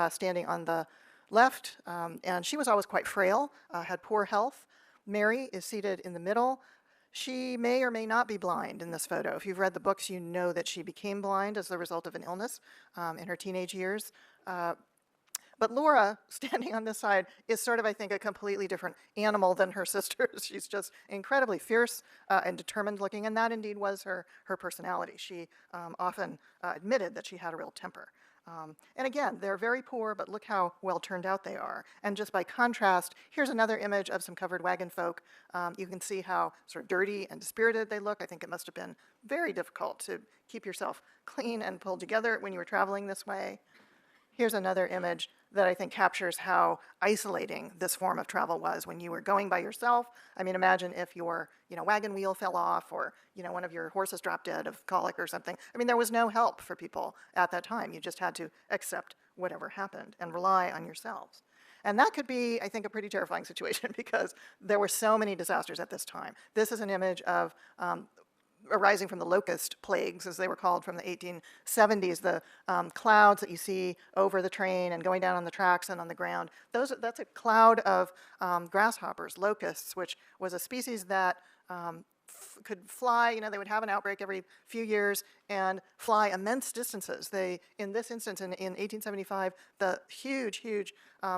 standing on the left, and she was always quite frail, had poor health. Mary is seated in the middle. She may or may not be blind in this photo. If you've read the books, you know that she became blind as the result of an illness in her teenage years. But Laura, standing on this side, is sort of, I think, a completely different animal than her sisters. She's just incredibly fierce and determined looking, and that indeed was her personality. She often admitted that she had a real temper. And again, they're very poor, but look how well turned out they are. And just by contrast, here's another image of some covered wagon folk. You can see how sort of dirty and dispirited they look. I think it must have been very difficult to keep yourself clean and pulled together when you were traveling this way. Here's another image that I think captures how isolating this form of travel was when you were going by yourself. I mean, imagine if your wagon wheel fell off, or one of your horses dropped dead of colic or something. I mean, there was no help for people at that time. You just had to accept whatever happened and rely on yourselves. And that could be, I think, a pretty terrifying situation because there were so many disasters at this time. This is an image of arising from the locust plagues, as they were called, from the 1870s, the clouds that you see over the train and going down on the tracks and on the ground. That's a cloud of grasshoppers, locusts, which was a species that could fly. They would have an outbreak every few years and fly immense distances. In this instance, in 1875, the huge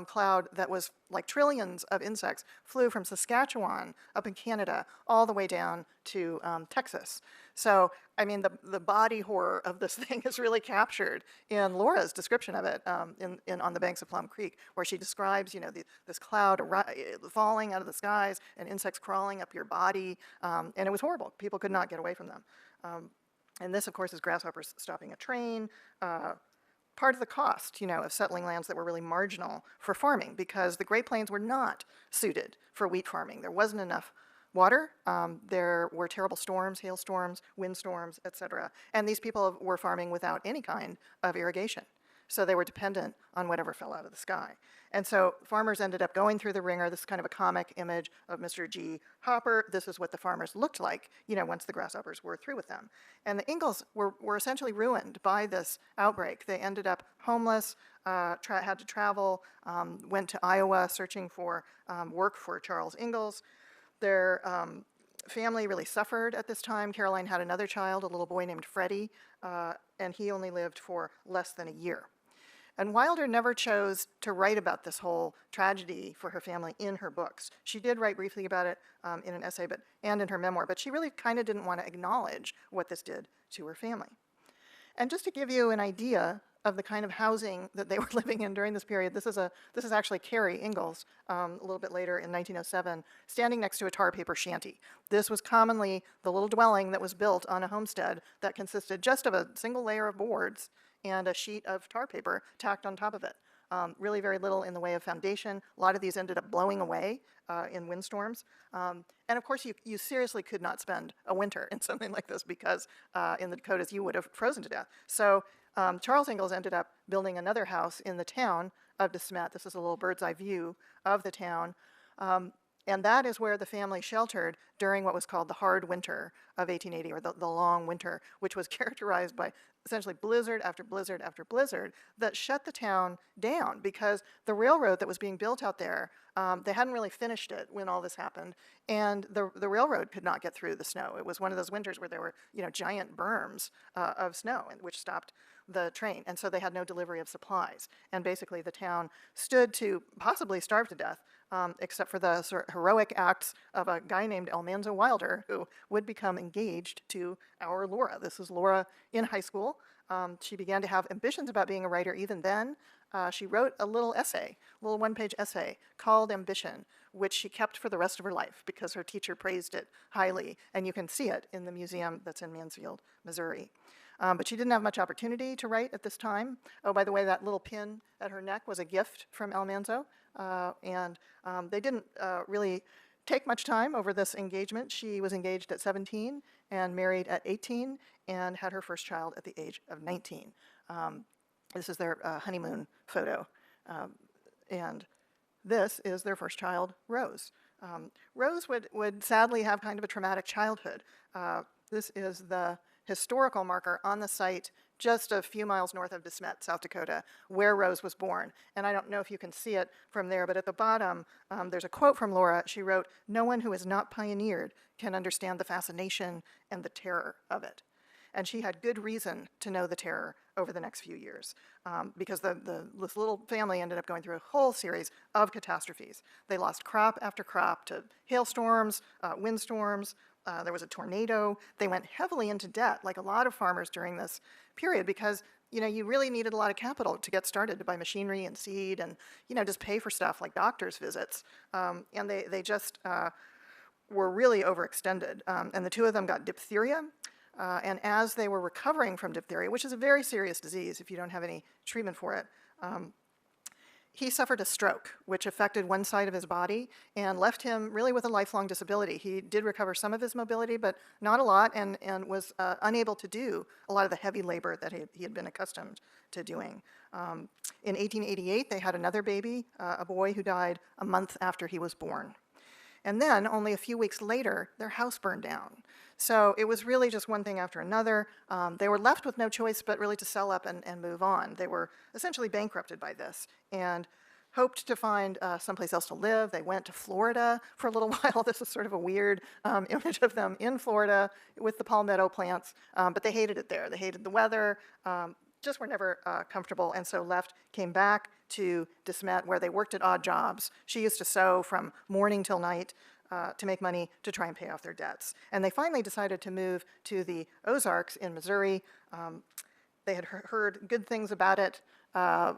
cloud that was like trillions of insects flew from Saskatchewan up in Canada all the way down to Texas. So, I mean, the body horror of this thing is really captured in Laura's description of it on the banks of Plum Creek, where she describes, this cloud falling out of the skies and insects crawling up your body, and it was horrible. People could not get away from them. And this, of course, is grasshoppers stopping a train. Part of the cost, of settling lands that were really marginal for farming, because the Great Plains were not suited for wheat farming. There wasn't enough water. There were terrible storms, hailstorms, windstorms, etc. And these people were farming without any kind of irrigation. So they were dependent on whatever fell out of the sky. And so farmers ended up going through the ringer. This is kind of a comic image of Mr. G. Hopper. This is what the farmers looked like, once the grasshoppers were through with them. And the Ingalls were essentially ruined by this outbreak. They ended up homeless, had to travel, went to Iowa searching for work for Charles Ingalls. Their family really suffered at this time. Caroline had another child, a little boy named Freddie, and he only lived for less than a year. And Wilder never chose to write about this whole tragedy for her family in her books. She did write briefly about it in an essay and in her memoir, but she really kind of didn't want to acknowledge what this did to her family. And just to give you an idea of the kind of housing that they were living in during this period, this is actually Carrie Ingalls, a little bit later in 1907, standing next to a tar paper shanty. This was commonly the little dwelling that was built on a homestead that consisted just of a single layer of boards and a sheet of tar paper tacked on top of it. Really very little in the way of foundation. A lot of these ended up blowing away in windstorms. And of course, you seriously could not spend a winter in something like this because in the Dakotas you would have frozen to death. So Charles Ingalls ended up building another house in the town of De Smet. This is a little bird's eye view of the town. And that is where the family sheltered during what was called the hard winter of 1880, or the long winter, which was characterized by essentially blizzard after blizzard after blizzard that shut the town down because the railroad that was being built out there, they hadn't really finished it when all this happened, and the railroad could not get through the snow. It was one of those winters where there were giant berms of snow, which stopped the train, and so they had no delivery of supplies. And basically the town stood to possibly starve to death, except for the sort of heroic acts of a guy named Almanzo Wilder, who would become engaged to our Laura. This is Laura in high school. She began to have ambitions about being a writer even then. She wrote a little essay, a little one-page essay called Ambition, which she kept for the rest of her life because her teacher praised it highly, and you can see it in the museum that's in Mansfield, Missouri. But she didn't have much opportunity to write at this time. Oh, by the way, that little pin at her neck was a gift from Almanzo, and they didn't really take much time over this engagement. She was engaged at 17 and married at 18 and had her first child at the age of 19. This is their honeymoon photo. And this is their first child, Rose. Rose would sadly have kind of a traumatic childhood. This is the historical marker on the site just a few miles north of De Smet, South Dakota, where Rose was born. And I don't know if you can see it from there, but at the bottom, there's a quote from Laura. She wrote, "No one who has not pioneered can understand the fascination and the terror of it." And she had good reason to know the terror over the next few years, because this little family ended up going through a whole series of catastrophes. They lost crop after crop to hailstorms, windstorms. There was a tornado. They went heavily into debt, like a lot of farmers during this period, because you really needed a lot of capital to get started, to buy machinery and seed and just pay for stuff like doctor's visits. And they just were really overextended. And the two of them got diphtheria. And as they were recovering from diphtheria, which is a very serious disease if you don't have any treatment for it, he suffered a stroke, which affected one side of his body and left him really with a lifelong disability. He did recover some of his mobility, but not a lot, and was unable to do a lot of the heavy labor that he had been accustomed to doing. In 1888, they had another baby, a boy who died a month after he was born. And then, only a few weeks later, their house burned down. So it was really just one thing after another. They were left with no choice but really to sell up and move on. They were essentially bankrupted by this and hoped to find someplace else to live. They went to Florida for a little while. This is sort of a weird image of them in Florida with the palmetto plants, but they hated it there. They hated the weather, just were never comfortable, and so left, came back to De Smet, where they worked at odd jobs. She used to sew from morning till night to make money to try and pay off their debts. And they finally decided to move to the Ozarks in Missouri. They had heard good things about it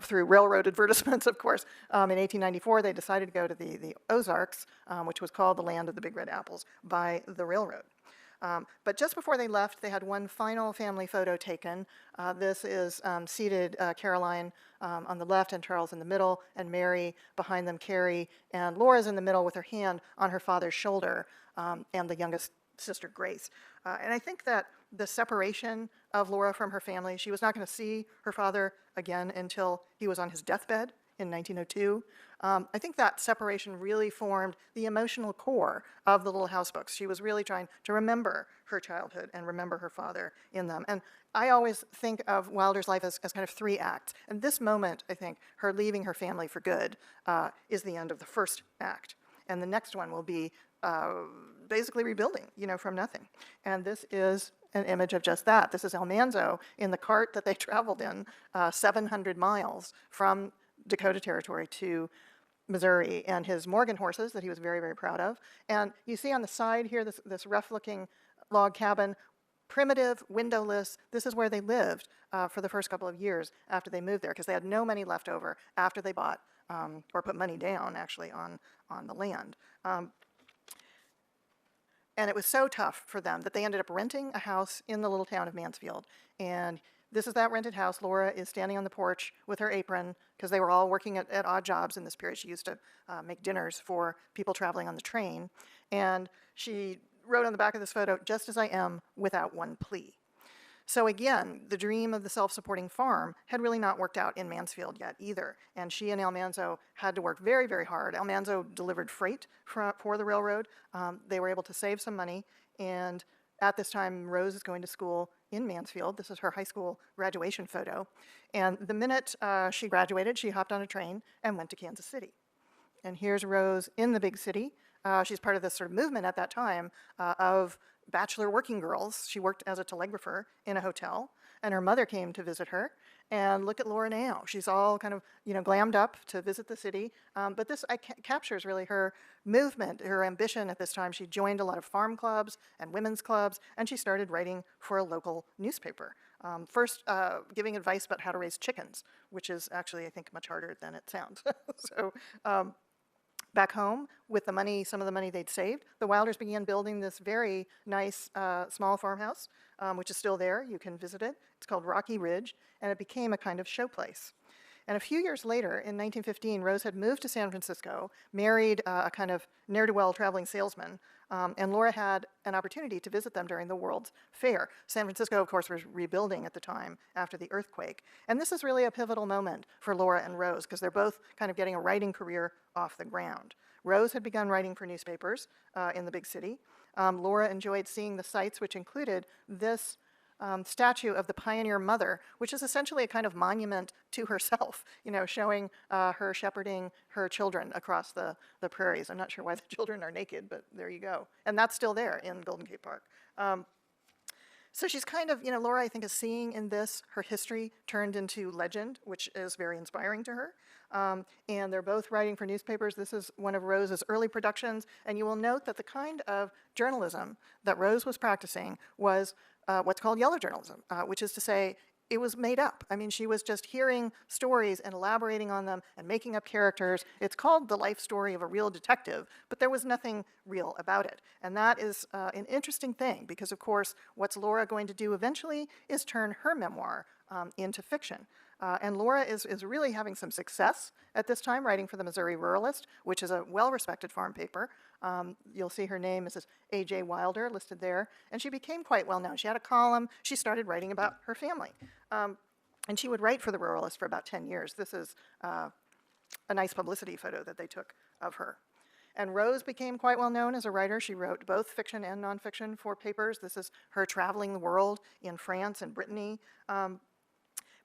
through railroad advertisements, of course. In 1894, they decided to go to the Ozarks, which was called the Land of the Big Red Apples, by the railroad. But just before they left, they had one final family photo taken. This is seated Caroline on the left and Charles in the middle, and Mary behind them, Carrie, and Laura's in the middle with her hand on her father's shoulder, and the youngest sister, Grace. And I think that the separation of Laura from her family, she was not going to see her father again until he was on his deathbed in 1902. I think that separation really formed the emotional core of the Little House books. She was really trying to remember her childhood and remember her father in them. And I always think of Wilder's life as kind of three acts. And this moment, I think, her leaving her family for good, is the end of the first act. And the next one will be basically rebuilding, from nothing. And this is an image of just that. This is Almanzo in the cart that they traveled in 700 miles from Dakota Territory to Missouri, and his Morgan horses that he was very, very proud of. And you see on the side here this rough-looking log cabin, primitive, windowless. This is where they lived for the first couple of years after they moved there, because they had no money left over after they bought or put money down, actually, on the land. And it was so tough for them that they ended up renting a house in the little town of Mansfield. And this is that rented house. Laura is standing on the porch with her apron, because they were all working at odd jobs in this period. She used to make dinners for people traveling on the train. And she wrote on the back of this photo, "Just as I am, without one plea." So again, the dream of the self-supporting farm had really not worked out in Mansfield yet either. And she and Almanzo had to work very, very hard. Almanzo delivered freight for the railroad. They were able to save some money. And at this time, Rose is going to school in Mansfield. This is her high school graduation photo. And the minute she graduated, she hopped on a train and went to Kansas City. And here's Rose in the big city. She's part of this sort of movement at that time of bachelor working girls. She worked as a telegrapher in a hotel, and her mother came to visit her. And look at Laura now. She's all kind of, glammed up to visit the city. But this captures really her movement, her ambition at this time. She joined a lot of farm clubs and women's clubs, and she started writing for a local newspaper. First, giving advice about how to raise chickens, which is actually, I think, much harder than it sounds. So back home, with some of the money they'd saved, the Wilders began building this very nice small farmhouse, which is still there. You can visit it. It's called Rocky Ridge, and it became a kind of showplace. And a few years later, in 1915, Rose had moved to San Francisco, married a kind of ne'er-do-well traveling salesman, and Laura had an opportunity to visit them during the World's Fair. San Francisco, of course, was rebuilding at the time after the earthquake. And this is really a pivotal moment for Laura and Rose, because they're both kind of getting a writing career off the ground. Rose had begun writing for newspapers in the big city. Laura enjoyed seeing the sights, which included this statue of the pioneer mother, which is essentially a kind of monument to herself, showing her shepherding her children across the prairies. I'm not sure why the children are naked, but there you go. And that's still there in Golden Gate Park. So she's kind of, Laura, I think, is seeing in this her history turned into legend, which is very inspiring to her. And they're both writing for newspapers. This is one of Rose's early productions, and you will note that the kind of journalism that Rose was practicing was what's called yellow journalism, which is to say it was made up. I mean, she was just hearing stories and elaborating on them and making up characters. It's called the life story of a real detective, but there was nothing real about it. And that is an interesting thing because, of course, what's Laura going to do eventually is turn her memoir into fiction. And Laura is really having some success at this time, writing for the Missouri Ruralist, which is a well-respected farm paper. You'll see her name is A.J. Wilder listed there. And she became quite well-known. She had a column. She started writing about her family. And she would write for the Ruralist for about 10 years. This is a nice publicity photo that they took of her. And Rose became quite well known as a writer. She wrote both fiction and nonfiction for papers. This is her traveling the world in France and Brittany.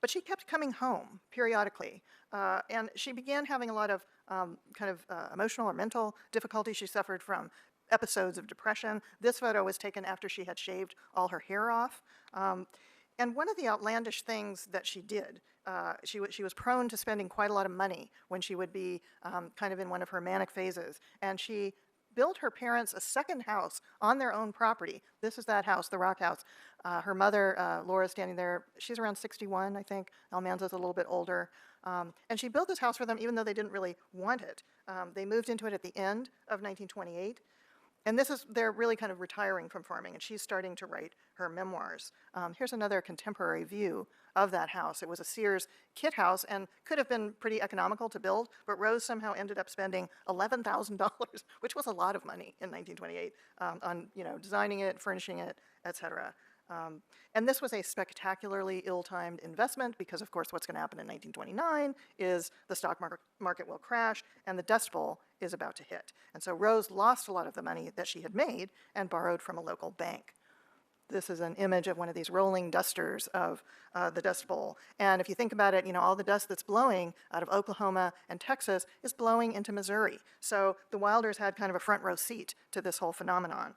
But she kept coming home periodically, and she began having a lot of emotional or mental difficulties. She suffered from episodes of depression. This photo was taken after she had shaved all her hair off. And one of the outlandish things that she did, she was prone to spending quite a lot of money when she would be kind of in one of her manic phases. And she built her parents a second house on their own property. This is that house, the Rock House. Her mother, Laura's standing there. She's around 61, I think. Almanza's a little bit older. And she built this house for them even though they didn't really want it. They moved into it at the end of 1928. And they're really kind of retiring from farming, and she's starting to write her memoirs. Here's another contemporary view of that house. It was a Sears kit house and could have been pretty economical to build, but Rose somehow ended up spending $11,000, which was a lot of money in 1928, on designing it, furnishing it, etc. And this was a spectacularly ill-timed investment because, of course, what's going to happen in 1929 is the stock market will crash and the Dust Bowl is about to hit. And so Rose lost a lot of the money that she had made and borrowed from a local bank. This is an image of one of these rolling dusters of the Dust Bowl. And if you think about it, all the dust that's blowing out of Oklahoma and Texas is blowing into Missouri. So the Wilders had kind of a front row seat to this whole phenomenon.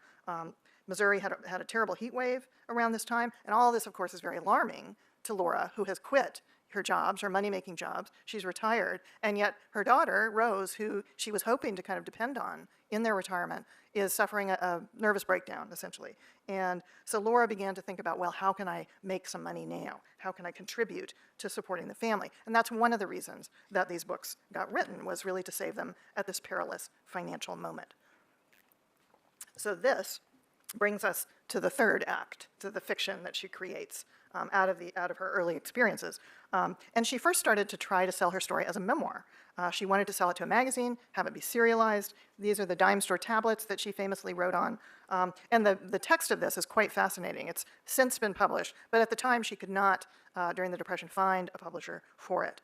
Missouri had a terrible heat wave around this time, and all this, of course, is very alarming to Laura, who has quit her jobs, her money-making jobs. She's retired, and yet her daughter, Rose, who she was hoping to kind of depend on in their retirement, is suffering a nervous breakdown, essentially. And so Laura began to think about, well, how can I make some money now? How can I contribute to supporting the family? And that's one of the reasons that these books got written, was really to save them at this perilous financial moment. So this brings us to the third act, to the fiction that she creates out of her early experiences. And she first started to try to sell her story as a memoir. She wanted to sell it to a magazine, have it be serialized. These are the dime store tablets that she famously wrote on. And the text of this is quite fascinating. It's since been published, but at the time she could not, during the Depression, find a publisher for it.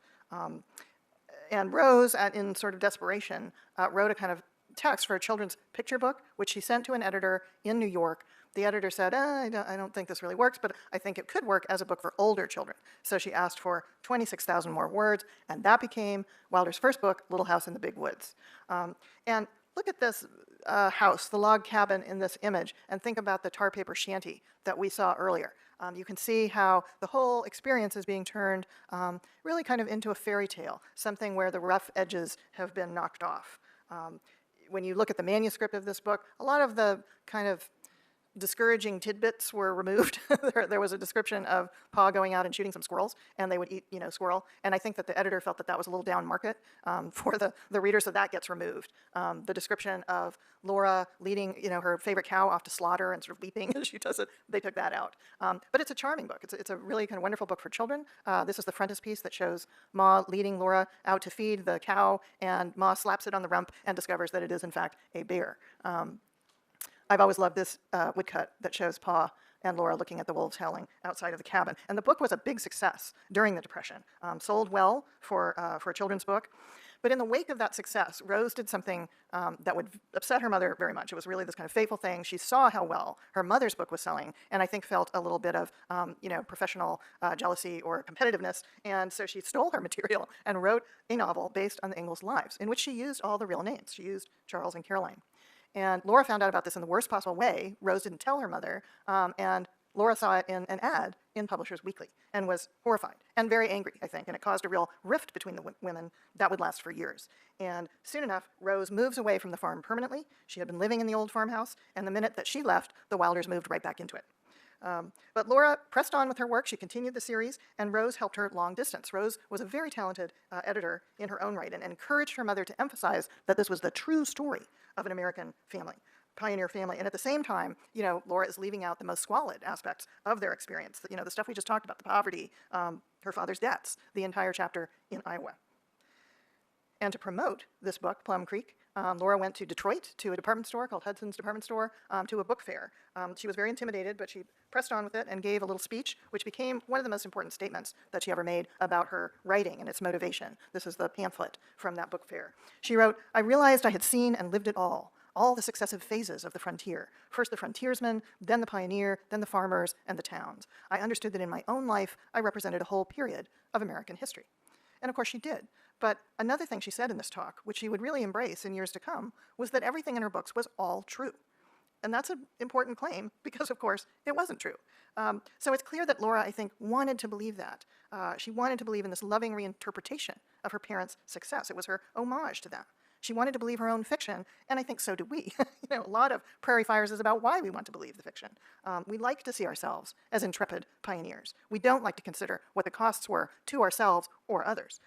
And Rose, in sort of desperation, wrote a kind of text for a children's picture book, which she sent to an editor in New York. The editor said, I don't think this really works, but I think it could work as a book for older children. So she asked for 26,000 more words, and that became Wilder's first book, Little House in the Big Woods. And look at this house, the log cabin in this image, and think about the tar paper shanty that we saw earlier. You can see how the whole experience is being turned really kind of into a fairy tale, something where the rough edges have been knocked off. When you look at the manuscript of this book, a lot of the kind of discouraging tidbits were removed. There was a description of Pa going out and shooting some squirrels, and they would eat, squirrel. And I think that the editor felt that that was a little down market for the reader, so that gets removed. The description of Laura leading, her favorite cow off to slaughter and sort of weeping as she does it, they took that out. But it's a charming book. It's a really kind of wonderful book for children. This is the frontispiece that shows Ma leading Laura out to feed the cow, and Ma slaps it on the rump and discovers that it is, in fact, a bear. I've always loved this woodcut that shows Pa and Laura looking at the wolves howling outside of the cabin. And the book was a big success during the Depression, sold well for a children's book. But in the wake of that success, Rose did something that would upset her mother very much. It was really this kind of fateful thing. She saw how well her mother's book was selling, and I think felt a little bit of, professional jealousy or competitiveness. And so she stole her material and wrote a novel based on the Ingalls lives, in which she used all the real names. She used Charles and Caroline. And Laura found out about this in the worst possible way. Rose didn't tell her mother, and Laura saw it in an ad in Publishers Weekly and was horrified and very angry, I think, and it caused a real rift between the women that would last for years. And soon enough, Rose moves away from the farm permanently. She had been living in the old farmhouse, and the minute that she left, the Wilders moved right back into it. But Laura pressed on with her work. She continued the series, and Rose helped her long distance. Rose was a very talented editor in her own right and encouraged her mother to emphasize that this was the true story of an American family, pioneer family. And at the same time, Laura is leaving out the most squalid aspects of their experience. The stuff we just talked about, the poverty, her father's debts, the entire chapter in Iowa. And to promote this book, Plum Creek, Laura went to Detroit to a department store called Hudson's Department Store, to a book fair. She was very intimidated, but she pressed on with it and gave a little speech, which became one of the most important statements that she ever made about her writing and its motivation. This is the pamphlet from that book fair. She wrote, "I realized I had seen and lived it all the successive phases of the frontier. First the frontiersman, then the pioneer, then the farmers, and the towns. I understood that in my own life, I represented a whole period of American history." And of course she did. But another thing she said in this talk, which she would really embrace in years to come, was that everything in her books was all true. And that's an important claim because, of course, it wasn't true. So it's clear that Laura, I think, wanted to believe that. She wanted to believe in this loving reinterpretation of her parents' success. It was her homage to them. She wanted to believe her own fiction, and I think so do we. A lot of Prairie Fires is about why we want to believe the fiction. We like to see ourselves as intrepid pioneers. We don't like to consider what the costs were to ourselves or others.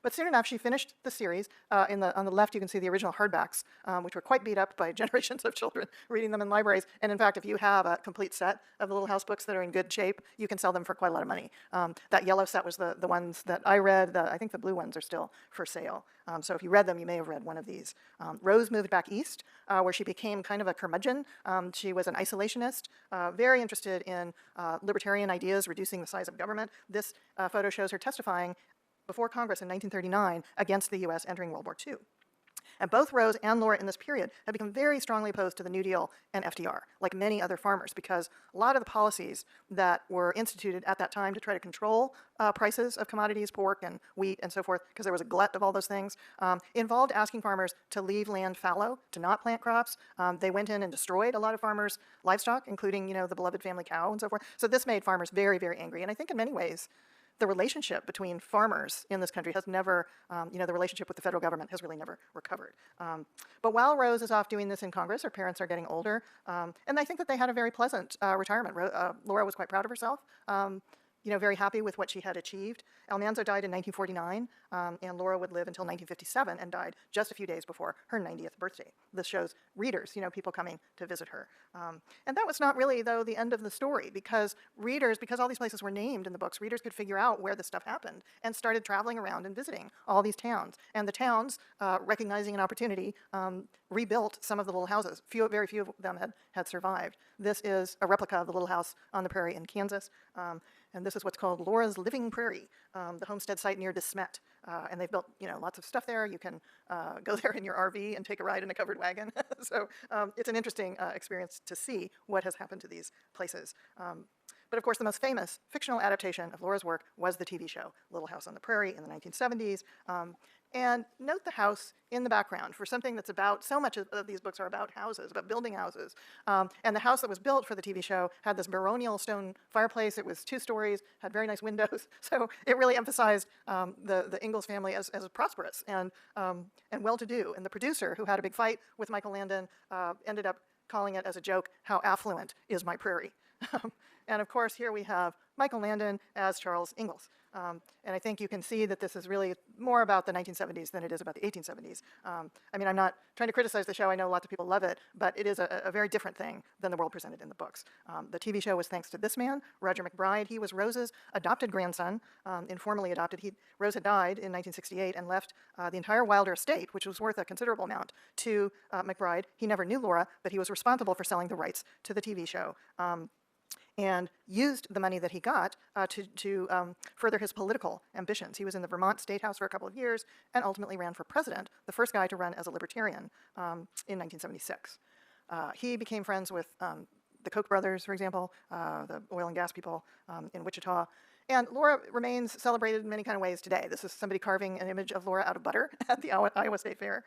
But soon enough, she finished the series. On the left, you can see the original hardbacks, which were quite beat up by generations of children reading them in libraries. And in fact, if you have a complete set of the Little House books that are in good shape, you can sell them for quite a lot of money. That yellow set was the ones that I read. I think the blue ones are still for sale. So if you read them, you may have read one of these. Rose moved back east, where she became kind of a curmudgeon. She was an isolationist, very interested in libertarian ideas, reducing the size of government. This photo shows her testifying before Congress in 1939 against the U.S. entering World War II. And both Rose and Laura in this period have become very strongly opposed to the New Deal and FDR, like many other farmers, because a lot of the policies that were instituted at that time to try to control prices of commodities, pork and wheat and so forth, because there was a glut of all those things, involved asking farmers to leave land fallow, to not plant crops. They went in and destroyed a lot of farmers' livestock, including, the beloved family cow and so forth. So this made farmers very, very angry. And I think in many ways, the relationship between farmers in this country has never, the relationship with the federal government has really never recovered. But while Rose is off doing this in Congress, her parents are getting older, and I think that they had a very pleasant retirement. Laura was quite proud of herself, very happy with what she had achieved. Almanzo died in 1949, and Laura would live until 1957 and died just a few days before her 90th birthday. This shows readers, people coming to visit her. And that was not really, though, the end of the story, because because all these places were named in the books, readers could figure out where this stuff happened and started traveling around and visiting all these towns. And the towns, recognizing an opportunity, rebuilt some of the little houses. Very few of them had survived. This is a replica of the Little House on the Prairie in Kansas. And this is what's called Laura's Living Prairie, the homestead site near De Smet. And they've built, lots of stuff there. You can go there in your RV and take a ride in a covered wagon. So it's an interesting experience to see what has happened to these places. But of course, the most famous fictional adaptation of Laura's work was the TV show Little House on the Prairie in the 1970s. And note the house in the background for something that's about, so much of these books are about houses, about building houses. And the house that was built for the TV show had this baronial stone fireplace. It was 2 stories, had very nice windows. So it really emphasized the Ingalls family as prosperous and well-to-do. And the producer, who had a big fight with Michael Landon, ended up calling it as a joke, "How affluent is my prairie?" And of course, here we have Michael Landon as Charles Ingalls. And I think you can see that this is really more about the 1970s than it is about the 1870s. I'm not trying to criticize the show. I know lots of people love it, but it is a very different thing than the world presented in the books. The TV show was thanks to this man, Roger McBride. He was Rose's adopted grandson, informally adopted. Rose had died in 1968 and left the entire Wilder estate, which was worth a considerable amount, to McBride. He never knew Laura, but he was responsible for selling the rights to the TV show. and used the money that he got to further his political ambitions. He was in the Vermont State House for a couple of years and ultimately ran for president, the first guy to run as a libertarian in 1976. He became friends with the Koch brothers, for example, the oil and gas people in Wichita. And Laura remains celebrated in many kind of ways today. This is somebody carving an image of Laura out of butter at the Iowa State Fair.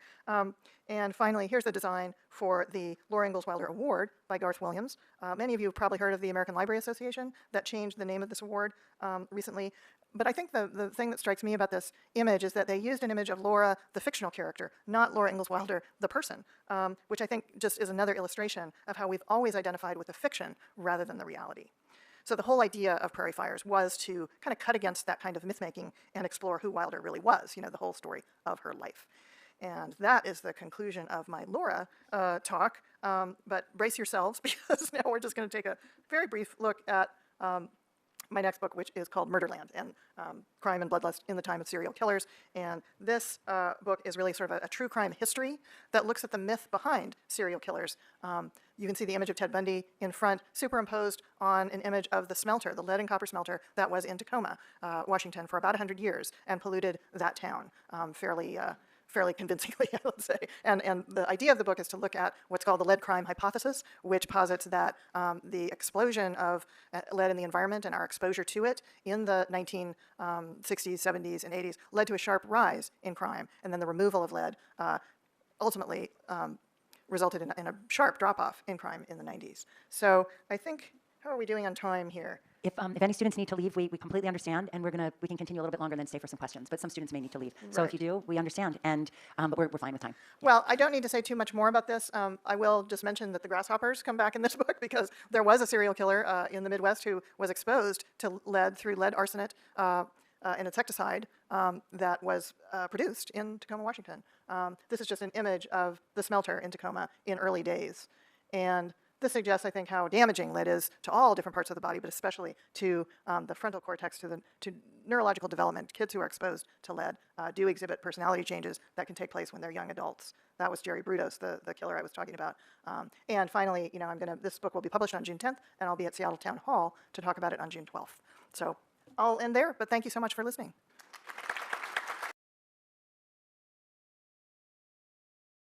And finally, here's the design for the Laura Ingalls Wilder Award by Garth Williams. Many of you have probably heard of the American Library Association that changed the name of this award recently. But I think the thing that strikes me about this image is that they used an image of Laura, the fictional character, not Laura Ingalls Wilder, the person, which I think just is another illustration of how we've always identified with the fiction rather than the reality. So the whole idea of Prairie Fires was to kind of cut against that kind of myth-making and explore who Wilder really was, the whole story of her life. And that is the conclusion of my Laura talk. But brace yourselves, because now we're just going to take a very brief look at my next book, which is called Murderland, and Crime and Bloodlust in the Time of Serial Killers. And this book is really sort of a true crime history that looks at the myth behind serial killers. You can see the image of Ted Bundy in front, superimposed on an image of the smelter, the lead and copper smelter that was in Tacoma, Washington, for about 100 years and polluted that town fairly convincingly, I would say. And the idea of the book is to look at what's called the lead crime hypothesis, which posits that the explosion of lead in the environment and our exposure to it in the 1960s, 70s, and 80s led to a sharp rise in crime. And then the removal of lead ultimately resulted in a sharp drop-off in crime in the 90s. So I think, how are we doing on time here? If any students need to leave, we completely understand, and we can continue a little bit longer and then stay for some questions. But some students may need to leave. So Right. if you do, we understand, and but we're fine with time. Well, I don't need to say too much more about this. I will just mention that the grasshoppers come back in this book because there was a serial killer in the Midwest who was exposed to lead through lead arsenate, an insecticide that was produced in Tacoma, Washington. This is just an image of the smelter in Tacoma in early days. And this suggests, I think, how damaging lead is to all different parts of the body, but especially to the frontal cortex, to neurological development. Kids who are exposed to lead do exhibit personality changes that can take place when they're young adults. That was Jerry Brudos, the killer I was talking about. And finally, this book will be published on June 10th, and I'll be at Seattle Town Hall to talk about it on June 12th. So I'll end there, but thank you so much for listening.